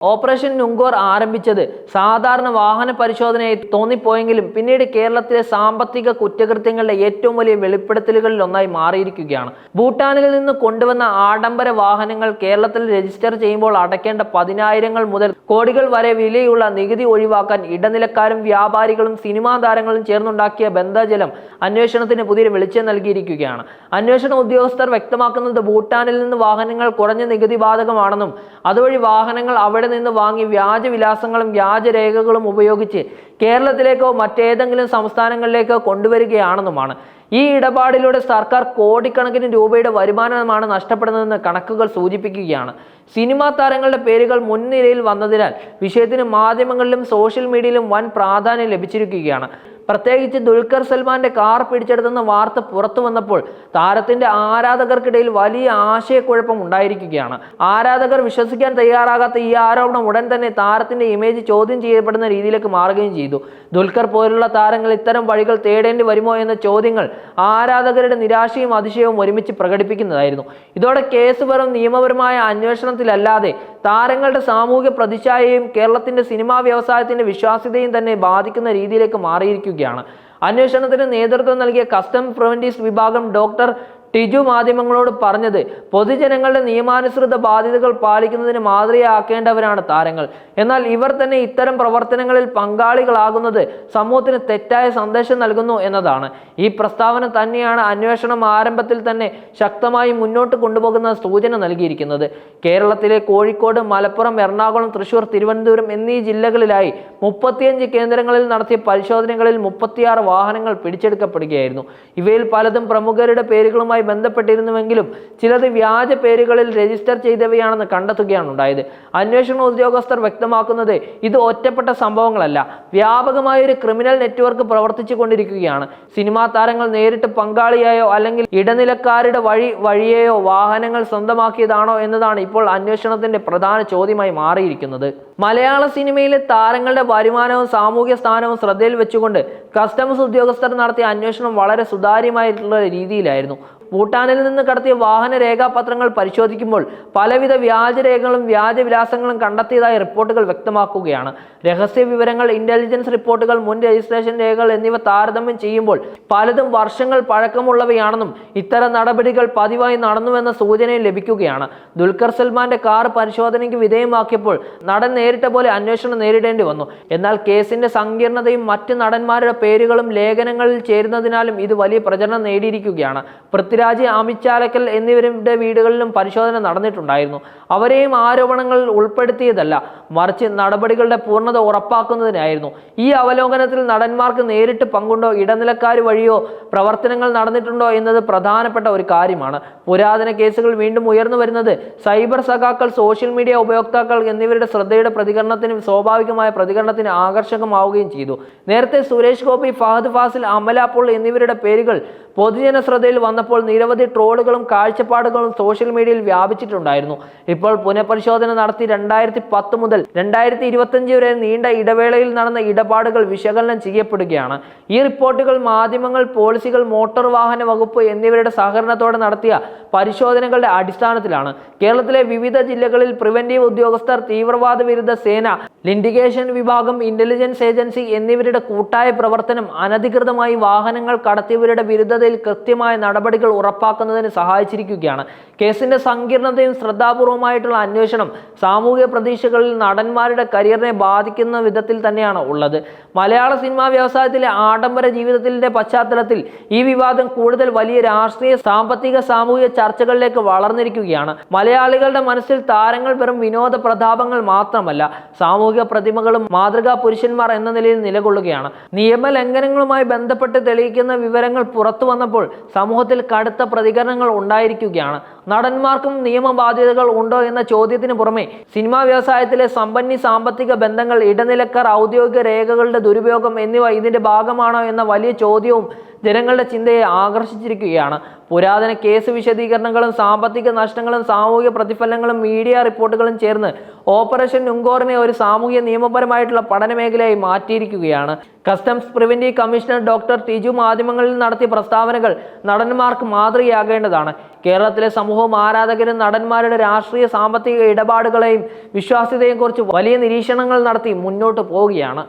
Operation Numkhor ആരംഭിച്ചത് സാധാരണ വാഹന പരിശോധനയായി തോന്നിപ്പോയെങ്കിലും പിന്നീട് കേരളത്തിലെ സാമ്പത്തിക കുറ്റകൃത്യങ്ങളുടെ ഏറ്റവും വലിയ വെളിപ്പെടുത്തലുകളിൽ ഒന്നായി മാറിയിരിക്കുകയാണ്. ഭൂട്ടാനിൽ നിന്ന് കൊണ്ടുവന്ന ആഡംബര വാഹനങ്ങൾ കേരളത്തിൽ രജിസ്റ്റർ ചെയ്യുമ്പോൾ അടയ്ക്കേണ്ട 10,000 മുതൽ കോടികൾ വരെ വിലയുള്ള നികുതി ഒഴിവാക്കാൻ ഇടനിലക്കാരും വ്യാപാരികളും സിനിമാ താരങ്ങളും ചേർന്നുണ്ടാക്കിയ ബന്ധജലം അന്വേഷണത്തിന് പുതിയ വെളിച്ചം നൽകിയിരിക്കുകയാണ്. അന്വേഷണ ഉദ്യോഗസ്ഥർ വ്യക്തമാക്കുന്നത് ഭൂട്ടാനിൽ നിന്ന് വാഹനങ്ങൾ കുറഞ്ഞ നികുതി ബാധകമാണെന്നും അതുവഴി വാഹനങ്ങൾ അവിടെ നിന്ന് വാങ്ങി വ്യാജവിലാസങ്ങളും വ്യാജരേഖകളും ഉപയോഗിച്ച് കേരളത്തിലേക്കോ മറ്റേതെങ്കിലും സംസ്ഥാനങ്ങളിലേക്കോ കൊണ്ടുവരികയാണെന്നുമാണ്. ഈ ഇടപാടിലൂടെ സർക്കാർ കോടിക്കണക്കിന് രൂപയുടെ വരുമാനമാണ് നഷ്ടപ്പെടുന്നതെന്ന് കണക്കുകൾ സൂചിപ്പിക്കുകയാണ്. സിനിമാ താരങ്ങളുടെ പേരുകൾ മുൻനിരയിൽ വന്നതിനാൽ വിഷയത്തിന് മാധ്യമങ്ങളിലും സോഷ്യൽ മീഡിയയിലും വൻ പ്രാധാന്യം ലഭിച്ചിരിക്കുകയാണ്. പ്രത്യേകിച്ച് ദുൽഖർ സൽമാന്റെ കാർ പിടിച്ചെടുത്തെന്ന വാർത്ത പുറത്തു വന്നപ്പോൾ താരത്തിന്റെ ആരാധകർക്കിടയിൽ വലിയ ആശയക്കുഴപ്പം ഉണ്ടായിരിക്കുകയാണ്. ആരാധകർ വിശ്വസിക്കാൻ തയ്യാറാകാത്ത ഈ ആരോപണം ഉടൻ തന്നെ താരത്തിന്റെ ഇമേജ് ചോദ്യം ചെയ്യപ്പെടുന്ന രീതിയിലേക്ക് മാറുകയും ചെയ്തു. ദുൽഖർ പോലുള്ള താരങ്ങൾ ഇത്തരം വഴികൾ തേടേണ്ടി വരുമോ എന്ന ചോദ്യങ്ങൾ ആരാധകരുടെ നിരാശയും അതിശയവും ഒരുമിച്ച് പ്രകടിപ്പിക്കുന്നതായിരുന്നു. ഇതോടെ കേസ് വെറും നിയമപരമായ അന്വേഷണത്തിലല്ലാതെ താരങ്ങളുടെ സാമൂഹിക പ്രതിച്ഛായയും കേരളത്തിന്റെ സിനിമാ വ്യവസായത്തിന്റെ വിശ്വാസ്യതയും തന്നെ ബാധിക്കുന്ന രീതിയിലേക്ക് മാറിയിരിക്കുകയാണ്. അന്വേഷണത്തിന് നേതൃത്വം നൽകിയ കസ്റ്റം പ്രിവന്റീവ് വിഭാഗം ഡോക്ടർ ടിജു മാധ്യമങ്ങളോട് പറഞ്ഞത് പൊതുജനങ്ങളുടെ നിയമാനുസൃത ബാധ്യതകൾ പാലിക്കുന്നതിന് മാതൃകയാക്കേണ്ടവരാണ് താരങ്ങൾ. എന്നാൽ ഇവർ തന്നെ ഇത്തരം പ്രവർത്തനങ്ങളിൽ പങ്കാളികളാകുന്നത് സമൂഹത്തിന് തെറ്റായ സന്ദേശം നൽകുന്നു എന്നതാണ്. ഈ പ്രസ്താവന തന്നെയാണ് അന്വേഷണം ആരംഭത്തിൽ തന്നെ ശക്തമായി മുന്നോട്ട് കൊണ്ടുപോകുന്ന സൂചന നൽകിയിരിക്കുന്നത്. കേരളത്തിലെ കോഴിക്കോട്, മലപ്പുറം, എറണാകുളം, തൃശൂർ, തിരുവനന്തപുരം എന്നീ ജില്ലകളിലായി 35 കേന്ദ്രങ്ങളിൽ നടത്തിയ പരിശോധനകളിൽ 36 വാഹനങ്ങൾ പിടിച്ചെടുക്കപ്പെടുകയായിരുന്നു. ഇവയിൽ പലതും പ്രമുഖരുടെ പേരുകളുമായി ബന്ധപ്പെട്ടിരുന്നുവെങ്കിലും ചിലത് വ്യാജ പേരുകളിൽ രജിസ്റ്റർ ചെയ്തവയാണെന്ന് കണ്ടെത്തുകയാണ് ഉണ്ടായത്. അന്വേഷണ ഉദ്യോഗസ്ഥർ വ്യക്തമാക്കുന്നത് ഇത് ഒറ്റപ്പെട്ട സംഭവങ്ങളല്ല, വ്യാപകമായ ഒരു ക്രിമിനൽ നെറ്റ്വർക്ക് പ്രവർത്തിച്ചു കൊണ്ടിരിക്കുകയാണ്. സിനിമാ താരങ്ങൾ നേരിട്ട് പങ്കാളിയായോ അല്ലെങ്കിൽ ഇടനിലക്കാരുടെ വഴിയെയോ വാഹനങ്ങൾ സ്വന്തമാക്കിയതാണോ എന്നതാണ് ഇപ്പോൾ അന്വേഷണത്തിന്റെ പ്രധാന ചോദ്യമായി മാറിയിരിക്കുന്നത്. മലയാള സിനിമയിലെ താരങ്ങളുടെ വരുമാനവും സാമൂഹ്യ സ്ഥാനവും ശ്രദ്ധയിൽ വെച്ചുകൊണ്ട് കസ്റ്റംസ് ഉദ്യോഗസ്ഥർ നടത്തിയ അന്വേഷണം വളരെ സുതാര്യമായിട്ടുള്ള രീതിയിലായിരുന്നു. ഭൂട്ടാനിൽ നിന്ന് കടത്തിയ വാഹന രേഖാപത്രങ്ങൾ പരിശോധിക്കുമ്പോൾ പലവിധ വ്യാജരേഖകളും വ്യാജവിലാസങ്ങളും കണ്ടെത്തിയതായി റിപ്പോർട്ടുകൾ വ്യക്തമാക്കുകയാണ്. രഹസ്യ വിവരങ്ങൾ, ഇന്റലിജൻസ് റിപ്പോർട്ടുകൾ, മുൻ രജിസ്ട്രേഷൻ രേഖകൾ എന്നിവ താരതമ്യം ചെയ്യുമ്പോൾ പലതും വർഷങ്ങൾ പഴക്കമുള്ളവയാണെന്നും ഇത്തരം നടപടികൾ പതിവായി നടന്നുവെന്ന സൂചനയും ലഭിക്കുകയാണ്. ദുൽഖർ സൽമാന്റെ കാർ പരിശോധനയ്ക്ക് വിധേയമാക്കിയപ്പോൾ നടൻ നേരിട്ട പോലെ അന്വേഷണം നേരിടേണ്ടി വന്നു. എന്നാൽ കേസിന്റെ സങ്കീർണതയും മറ്റ് നടന്മാരുടെ പേരുകളും ലേഖനങ്ങളിൽ ചേരുന്നതിനാലും ഇത് വലിയ പ്രചരണം നേടിയിരിക്കുകയാണ്. പൃഥ്വിരാജ്, അമിത് ചാലക്കൽ എന്നിവരുടെ വീടുകളിലും പരിശോധന നടന്നിട്ടുണ്ടായിരുന്നു. അവരെയും ആരോപണങ്ങളിൽ ഉൾപ്പെടുത്തിയതല്ല, മറിച്ച് നടപടികളുടെ പൂർണ്ണത ഉറപ്പാക്കുന്നതിനായിരുന്നു. ഈ അവലോകനത്തിൽ നടന്മാർക്ക് നേരിട്ട് പങ്കുണ്ടോ, ഇടനിലക്കാർ വഴിയോ പ്രവർത്തനങ്ങൾ നടന്നിട്ടുണ്ടോ എന്നത് പ്രധാനപ്പെട്ട ഒരു കാര്യമാണ്. പുരാതന കേസുകൾ വീണ്ടും ഉയർന്നു വരുന്നത് സൈബർ സഖാക്കൾ, സോഷ്യൽ മീഡിയ ഉപയോക്താക്കൾ എന്നിവരുടെ ശ്രദ്ധയുടെ പ്രതികരണത്തിനും സ്വാഭാവികമായ പ്രതികരണത്തിന് ആകർഷകമാവുകയും ചെയ്തു. നേരത്തെ സുരേഷ് ഗോപി, ഫഹദ് ഫാസിൽ, അമല പോൾ എന്നിവരുടെ പേരുകൾ പൊതുജന ശ്രദ്ധയിൽ വന്നപ്പോൾ നിരവധി ട്രോളുകളും കാഴ്ചപ്പാടുകളും സോഷ്യൽ മീഡിയയിൽ വ്യാപിച്ചിട്ടുണ്ടായിരുന്നു. ഇപ്പോൾ പുനഃപരിശോധന നടത്തി 2010 മുതൽ 2025 വരെ നീണ്ട ഇടവേളയിൽ നടന്ന ഇടപാടുകൾ വിശകലനം ചെയ്യപ്പെടുകയാണ്. ഈ റിപ്പോർട്ടുകൾ മാധ്യമങ്ങൾ, പോളിസികൾ, മോട്ടോർ വാഹന വകുപ്പ് എന്നിവരുടെ സഹകരണത്തോടെ നടത്തിയ പരിശോധനകളുടെ അടിസ്ഥാനത്തിലാണ്. കേരളത്തിലെ വിവിധ ജില്ലകളിൽ പ്രിവന്റീവ് ഉദ്യോഗസ്ഥർ, തീവ്രവാദ വിരുദ്ധ സേന, ലിൻഡിഗേഷൻ വിഭാഗം, ഇന്റലിജൻസ് ഏജൻസി എന്നിവരുടെ കൂട്ടായ പ്രവർത്തനം അനധികൃതമായി വാഹനങ്ങൾ കടത്തിയവരുടെ വിരുദ്ധതയിൽ കൃത്യമായ നടപടികൾ ഉറപ്പാക്കുന്നതിന് സഹായിച്ചിരിക്കുകയാണ്. കേസിന്റെ സങ്കീർണതയും ശ്രദ്ധാപൂർവമായിട്ടുള്ള അന്വേഷണം സാമൂഹിക പ്രതീക്ഷകളിൽ നടന്മാരുടെ കരിയറിനെ ബാധിക്കുന്ന വിധത്തിൽ തന്നെയാണ് ഉള്ളത്. മലയാള സിനിമാ വ്യവസായത്തിലെ ആഡംബര ജീവിതത്തിന്റെ പശ്ചാത്തലത്തിൽ ഈ വിവാദം കൂടുതൽ വലിയ രാഷ്ട്രീയ, സാമ്പത്തിക, സാമൂഹിക ചർച്ചകളിലേക്ക് വളർന്നിരിക്കുകയാണ്. മലയാളികളുടെ മനസ്സിൽ താരങ്ങൾ വെറും വിനോദ പ്രതാപങ്ങൾ മാത്രമല്ല, സാമൂഹിക പ്രതിമകളും മാതൃകാ പുരുഷന്മാർ എന്ന നിലയിൽ നിലകൊള്ളുകയാണ്. നിയമലംഘനങ്ങളുമായി ബന്ധപ്പെട്ട് തെളിയിക്കുന്ന വിവരങ്ങൾ പുറത്തു വന്നപ്പോൾ സമൂഹത്തിൽ കടുത്ത പ്രതികരണങ്ങൾ ഉണ്ടായിരിക്കുകയാണ്. നടന്മാർക്കും നിയമബാധ്യതകൾ ഉണ്ടോ എന്ന ചോദ്യത്തിന് പുറമെ സിനിമാ വ്യവസായത്തിലെ സമ്പന്ന സാമ്പത്തിക ബന്ധങ്ങൾ, ഇടനിലക്കാർ, ഔദ്യോഗിക രേഖകളുടെ ദുരുപയോഗം എന്നിവ ഇതിന്റെ ഭാഗമാണോ എന്ന വലിയ ചോദ്യവും ജനങ്ങളുടെ ചിന്തയെ ആകർഷിച്ചിരിക്കുകയാണ്. പുരാതന കേസ് വിശദീകരണങ്ങളും സാമ്പത്തിക നഷ്ടങ്ങളും സാമൂഹിക പ്രതിഫലനങ്ങളും മീഡിയ റിപ്പോർട്ടുകളും ചേർന്ന് ഓപ്പറേഷൻ നുങ്കോറിനെ ഒരു സാമൂഹ്യ നിയമപരമായിട്ടുള്ള പഠന മേഖലയായി മാറ്റിയിരിക്കുകയാണ്. Customs preventive commissioner doctor Tiju മാധ്യമങ്ങളിൽ നടത്തിയ പ്രസ്താവനകൾ നടന്മാർക്ക് മാതൃകയാകേണ്ടതാണ്. കേരളത്തിലെ സമൂഹവും ആരാധകരും നടന്മാരുടെ രാഷ്ട്രീയ സാമ്പത്തിക ഇടപാടുകളെയും വിശ്വാസ്യതയെയും കുറിച്ച് വലിയ നിരീക്ഷണങ്ങൾ നടത്തി മുന്നോട്ട് പോവുകയാണ്.